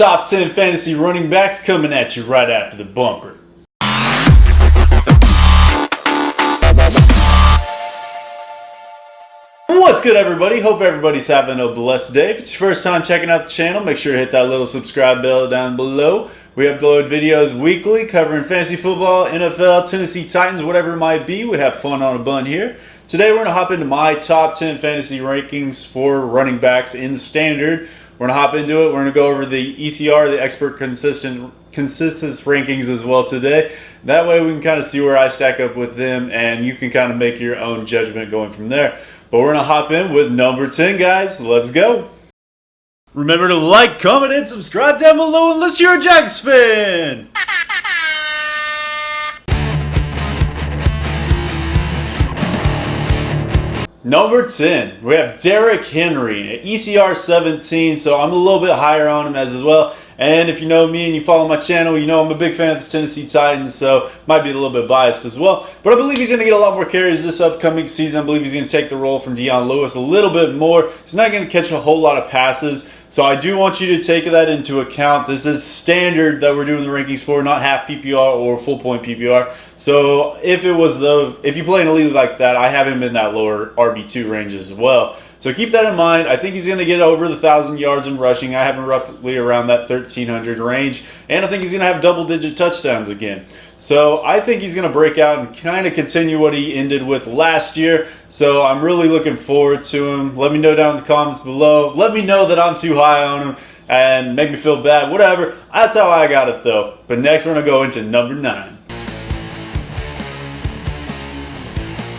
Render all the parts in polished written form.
Top 10 fantasy running backs coming at you right after the bumper. What's good, everybody? Hope everybody's having a blessed day. If it's your first time checking out the channel, make sure to hit that little subscribe bell down below. We upload videos weekly covering fantasy football, NFL, Tennessee Titans, whatever it might be. We have fun on a bun here. Today we're going to hop into my top 10 fantasy rankings for running backs in standard. We're going to hop into it. We're going to go over the ECR, the expert consistent rankings as well today. That way we can kind of see where I stack up with them, and you can kind of make your own judgment going from there. But we're going to hop in with number 10, guys. Let's go. Remember to like, comment, and subscribe down below unless you're a Jags fan. Number 10, we have Derrick Henry at ECR 17, so I'm a little bit higher on him as well. And if you know me and you follow my channel, you know I'm a big fan of the Tennessee Titans, so might be a little bit biased as well. But I believe he's going to get a lot more carries this upcoming season. I believe he's going to take the role from Dion Lewis a little bit more. He's not going to catch a whole lot of passes, so I do want you to take that into account. This is standard that we're doing the rankings for, not half PPR or full point PPR. So if you play in a league like that, I have him in that lower RB2 range as well. So keep that in mind. I think he's going to get over the 1,000 yards in rushing. I have him roughly around that 1,300 range. And I think he's going to have double-digit touchdowns again. So I think he's going to break out and kind of continue what he ended with last year. So I'm really looking forward to him. Let me know down in the comments below. Let me know that I'm too high on him and make me feel bad. Whatever. That's how I got it, though. But next we're going to go into number 9.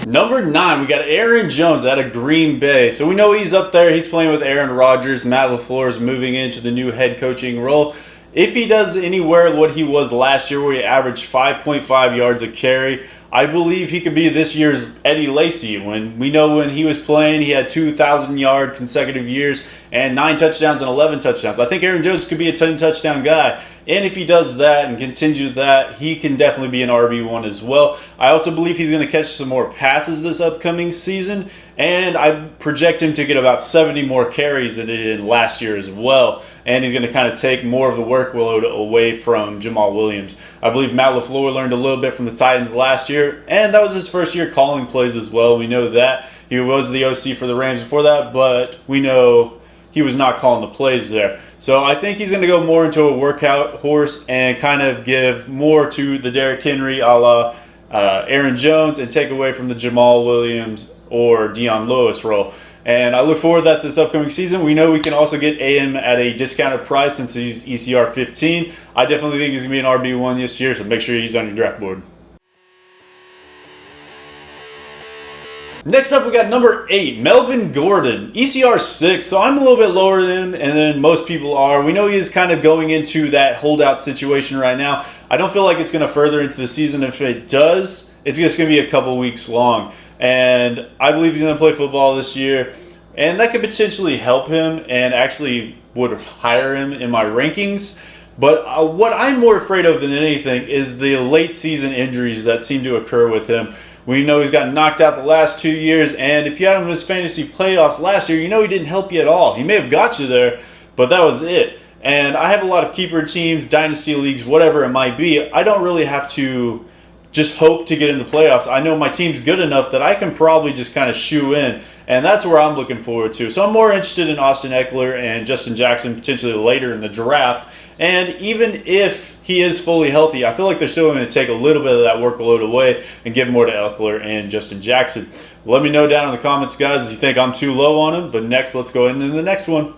Number 9, we got Aaron Jones out of Green Bay. So we know he's up there. He's playing with Aaron Rodgers. Matt LaFleur is moving into the new head coaching role. If he does anywhere what he was last year, where he averaged 5.5 yards a carry, I believe he could be this year's Eddie Lacy. When he was playing, he had 2,000-yard consecutive years and 9 touchdowns and 11 touchdowns. I think Aaron Jones could be a 10-touchdown guy. And if he does that and continues that, he can definitely be an RB1 as well. I also believe he's going to catch some more passes this upcoming season. And I project him to get about 70 more carries than he did last year as well. And he's going to kind of take more of the workload away from Jamal Williams. I believe Matt LaFleur learned a little bit from the Titans last year. And that was his first year calling plays as well. We know that. He was the OC for the Rams before that. But we know he was not calling the plays there. So I think he's going to go more into a workout horse and kind of give more to the Derrick Henry a la Aaron Jones and take away from the Jamal Williams or Dion Lewis role. And I look forward to that this upcoming season. We know we can also get AM at a discounted price since he's ECR 15. I definitely think he's going to be an RB1 this year, so make sure he's on your draft board. Next up, we got number 8, Melvin Gordon, ECR 6. So I'm a little bit lower than him, and then most people are. We know he is kind of going into that holdout situation right now. I don't feel like it's going to further into the season. If it does, it's just going to be a couple weeks long. And I believe he's going to play football this year, and that could potentially help him and actually would hire him in my rankings. But what I'm more afraid of than anything is the late season injuries that seem to occur with him. We know he's gotten knocked out the last 2 years, and if you had him in his fantasy playoffs last year, you know he didn't help you at all. He may have got you there, but that was it. And I have a lot of keeper teams, dynasty leagues, whatever it might be. I don't really have to just hope to get in the playoffs. I know my team's good enough that I can probably just kind of shoe in, and that's where I'm looking forward to. So I'm more interested in Austin Eckler and Justin Jackson potentially later in the draft. And even if he is fully healthy, I feel like they're still going to take a little bit of that workload away and give more to Eckler and Justin Jackson. Let me know down in the comments, guys, if you think I'm too low on him. But next, let's go into the next one.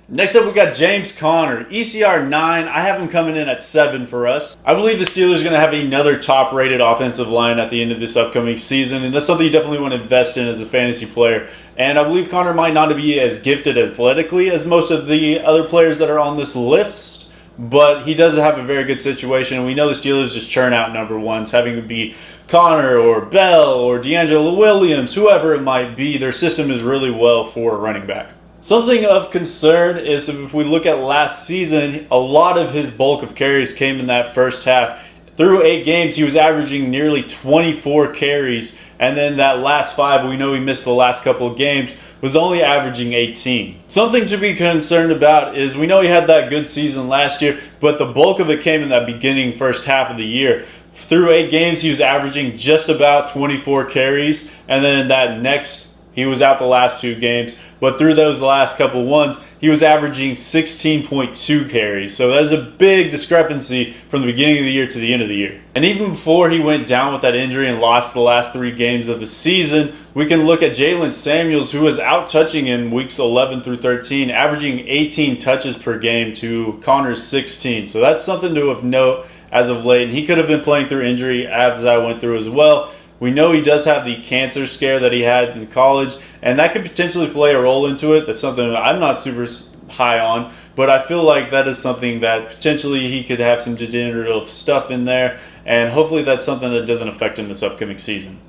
Next up, we got James Conner, ECR 9. I have him coming in at 7 for us. I believe the Steelers are going to have another top-rated offensive line at the end of this upcoming season, and that's something you definitely want to invest in as a fantasy player. And I believe Conner might not be as gifted athletically as most of the other players that are on this list, but he does have a very good situation, and we know the Steelers just churn out number ones, having to be Conner or Bell or D'Angelo Williams, whoever it might be. Their system is really well for a running back. Something of concern is if we look at last season, a lot of his bulk of carries came in that first half. Through 8 games, he was averaging nearly 24 carries. And then that last 5, we know he missed the last couple of games, was only averaging 18. Something to be concerned about is we know he had that good season last year, but the bulk of it came in that beginning first half of the year. Through 8 games, he was averaging just about 24 carries, and then that next, he was out the last 2 games. But through those last couple ones, he was averaging 16.2 carries. So that is a big discrepancy from the beginning of the year to the end of the year. And even before he went down with that injury and lost the last 3 games of the season, we can look at Jalen Samuels, who was out touching him weeks 11 through 13, averaging 18 touches per game to Connor's 16. So that's something to have note as of late. And he could have been playing through injury as I went through as well. We know he does have the cancer scare that he had in college, and that could potentially play a role into it. That's something that I'm not super high on, but I feel like that is something that potentially he could have some degenerative stuff in there, and hopefully that's something that doesn't affect him this upcoming season.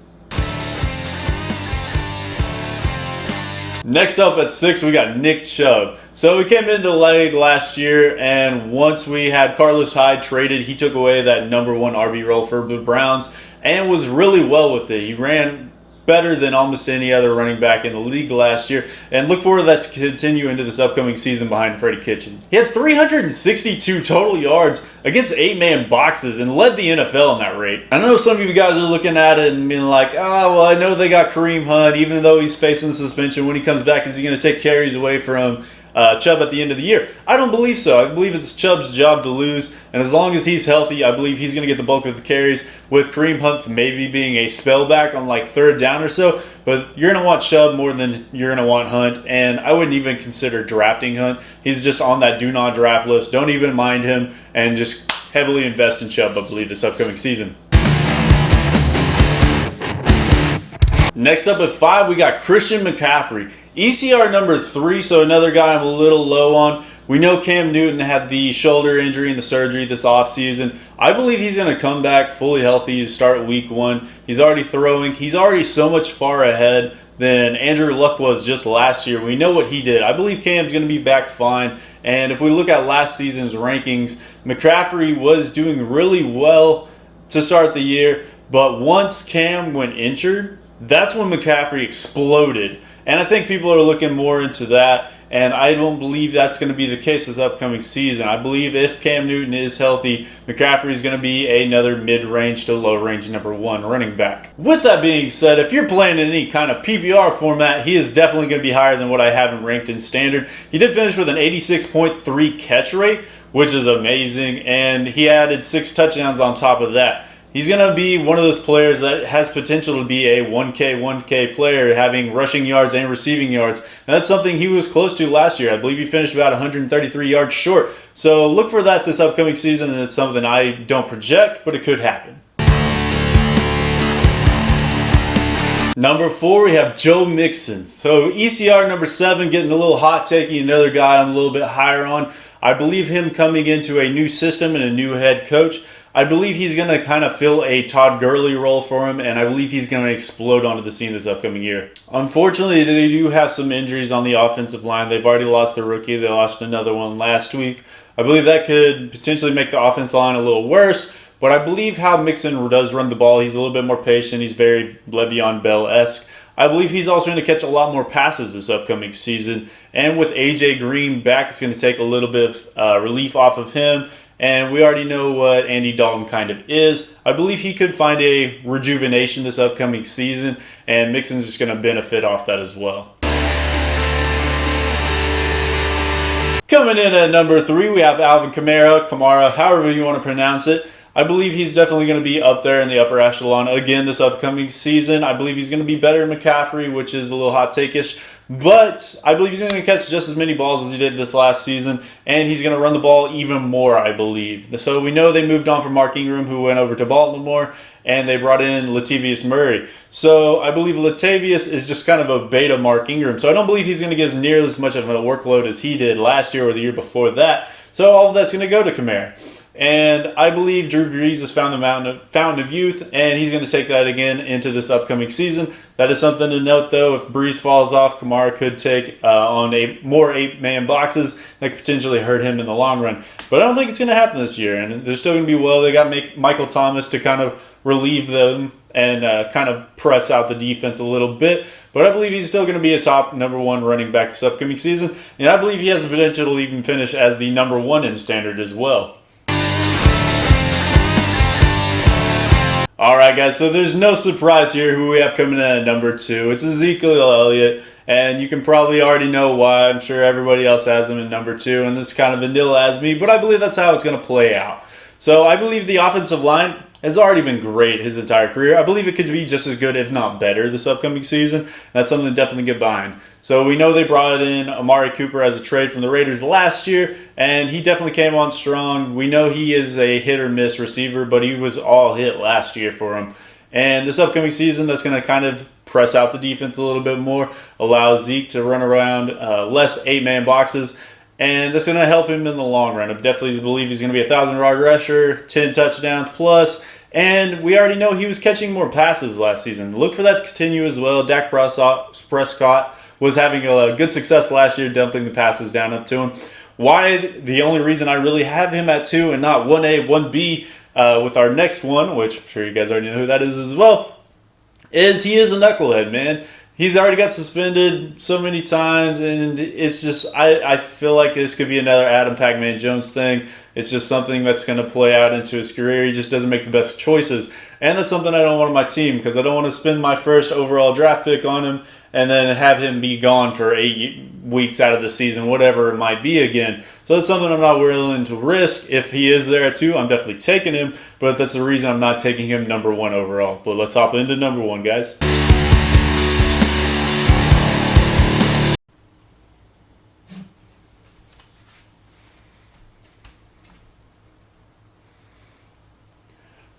Next up at 6, we got Nick Chubb. So we came into the league last year, and once we had Carlos Hyde traded, he took away that number 1 RB role for the Browns and was really well with it. He ran better than almost any other running back in the league last year, and look forward to that to continue into this upcoming season behind Freddie Kitchens. He had 362 total yards against 8-man boxes and led the NFL in that rate. I know some of you guys are looking at it and being like, oh, well, I know they got Kareem Hunt, even though he's facing suspension. When he comes back, is he going to take carries away from Chubb at the end of the year? I don't believe so. I believe it's Chubb's job to lose, and as long as he's healthy, I believe he's going to get the bulk of the carries, with Kareem Hunt maybe being a spellback on like 3rd down or so. But you're going to want Chubb more than you're going to want Hunt, and I wouldn't even consider drafting Hunt. He's just on that do not draft list. Don't even mind him, and just heavily invest in Chubb, I believe, this upcoming season. Next up at 5, we got Christian McCaffrey. ECR number 3, so another guy I'm a little low on. We know Cam Newton had the shoulder injury and the surgery this offseason. I believe he's going to come back fully healthy to start week 1. He's already throwing. He's already so much far ahead than Andrew Luck was just last year. We know what he did. I believe Cam's going to be back fine. And if we look at last season's rankings, McCaffrey was doing really well to start the year. But once Cam went injured, that's when McCaffrey exploded. And I think people are looking more into that, and I don't believe that's going to be the case this upcoming season. I believe if Cam Newton is healthy, McCaffrey is going to be another mid-range to low-range number 1 running back. With that being said, if you're playing in any kind of PPR format, he is definitely going to be higher than what I have him ranked in standard. He did finish with an 86.3 catch rate, which is amazing, and he added 6 touchdowns on top of that. He's going to be one of those players that has potential to be a 1K player, having rushing yards and receiving yards. And that's something he was close to last year. I believe he finished about 133 yards short. So look for that this upcoming season, and it's something I don't project, but it could happen. Number 4, we have Joe Mixon. So ECR number 7, getting a little hot takey, another guy I'm a little bit higher on. I believe him coming into a new system and a new head coach. I believe he's going to kind of fill a Todd Gurley role for him, and I believe he's going to explode onto the scene this upcoming year. Unfortunately, they do have some injuries on the offensive line. They've already lost their rookie. They lost another one last week. I believe that could potentially make the offensive line a little worse, but I believe how Mixon does run the ball, he's a little bit more patient. He's very Le'Veon Bell-esque. I believe he's also going to catch a lot more passes this upcoming season, and with A.J. Green back, it's going to take a little bit of relief off of him. And we already know what Andy Dalton kind of is. I believe he could find a rejuvenation this upcoming season, and Mixon's just going to benefit off that as well. Coming in at number 3, we have Alvin Kamara, however you want to pronounce it. I believe he's definitely going to be up there in the upper echelon again this upcoming season. I believe he's going to be better than McCaffrey, which is a little hot take-ish. But I believe he's going to catch just as many balls as he did this last season, and he's going to run the ball even more, I believe. So we know they moved on from Mark Ingram, who went over to Baltimore, and they brought in Latavius Murray. So I believe Latavius is just kind of a beta Mark Ingram. So I don't believe he's going to get near as much of a workload as he did last year or the year before that. So all of that's going to go to Kamara. And I believe Drew Brees has found the fountain of youth, and he's going to take that again into this upcoming season. That is something to note, though. If Brees falls off, Kamara could take on more 8-man boxes that could potentially hurt him in the long run. But I don't think it's going to happen this year, and they're still going to be well. They got Michael Thomas to kind of relieve them and kind of press out the defense a little bit. But I believe he's still going to be a top number 1 running back this upcoming season. And I believe he has the potential to even finish as the number 1 in standard as well. Alright guys, so there's no surprise here who we have coming in at number 2. It's Ezekiel Elliott, and you can probably already know why. I'm sure everybody else has him in number 2, and this is kind of vanilla as me, but I believe that's how it's going to play out. So I believe the offensive line has already been great his entire career. I believe it could be just as good, if not better, this upcoming season. That's something to definitely get behind. So we know they brought in Amari Cooper as a trade from the Raiders last year, and he definitely came on strong. We know he is a hit-or-miss receiver, but he was all hit last year for him. And this upcoming season, that's going to kind of press out the defense a little bit more, allow Zeke to run around less 8-man boxes, and that's going to help him in the long run. I definitely believe he's going to be a 1,000-yard rusher, 10 touchdowns plus, and we already know he was catching more passes last season. Look for that to continue as well. Dak Prescott was having a good success last year dumping the passes down up to him. Why? The only reason I really have him at 2 and not 1A, 1B with our next one, which I'm sure you guys already know who that is as well, is he is a knucklehead, man. He's already got suspended so many times, and it's just, I feel like this could be another Adam Pac-Man Jones thing. It's just something that's going to play out into his career. He just doesn't make the best choices. And that's something I don't want on my team, because I don't want to spend my first overall draft pick on him and then have him be gone for 8 weeks out of the season, whatever it might be again. So that's something I'm not willing to risk. If he is there at 2, I'm definitely taking him, but that's the reason I'm not taking him number 1 overall. But let's hop into number 1, guys.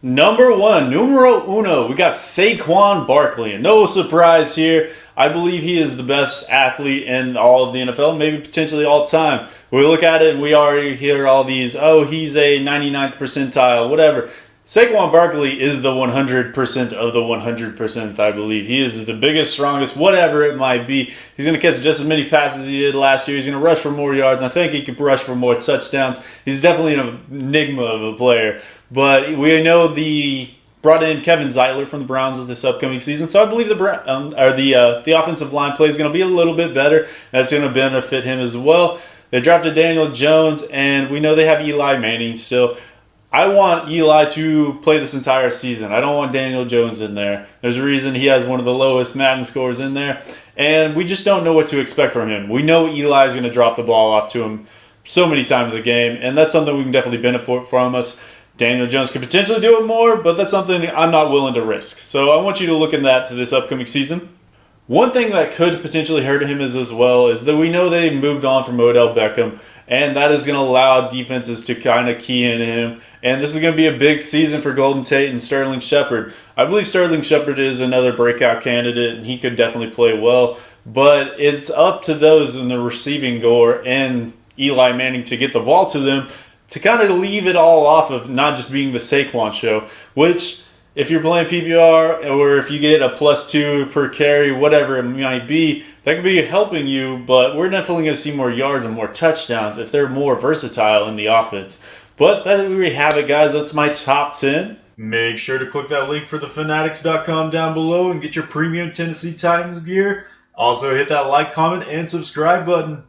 Number 1, numero uno, we got Saquon Barkley. And no surprise here. I believe he is the best athlete in all of the NFL, maybe potentially all time. We look at it and we already hear all these, oh, he's a 99th percentile, whatever. Saquon Barkley is the 100% of the 100%, I believe. He is the biggest, strongest, whatever it might be. He's going to catch just as many passes as he did last year. He's going to rush for more yards. I think he could rush for more touchdowns. He's definitely an enigma of a player. But we know brought in Kevin Zeitler from the Browns this upcoming season, so I believe the offensive line play is going to be a little bit better. That's going to benefit him as well. They drafted Daniel Jones, and we know they have Eli Manning still. I want Eli to play this entire season. I don't want Daniel Jones in there. There's a reason he has one of the lowest Madden scores in there, and we just don't know what to expect from him. We know Eli is going to drop the ball off to him so many times a game, and that's something we can definitely benefit from us. Daniel Jones could potentially do it more, but that's something I'm not willing to risk. So I want you to look in that to this upcoming season. One thing that could potentially hurt him as well is that we know they moved on from Odell Beckham, and that is going to allow defenses to kind of key in him. And this is going to be a big season for Golden Tate and Sterling Shepard. I believe Sterling Shepard is another breakout candidate, and he could definitely play well. But it's up to those in the receiving corps and Eli Manning to get the ball to them, to kind of leave it all off of not just being the Saquon show, which if you're playing PPR or if you get a +2 per carry, whatever it might be, that could be helping you, but we're definitely going to see more yards and more touchdowns if they're more versatile in the offense. But there we have it, guys. That's my top 10. Make sure to click that link for thefanatics.com down below and get your premium Tennessee Titans gear. Also hit that like, comment, and subscribe button.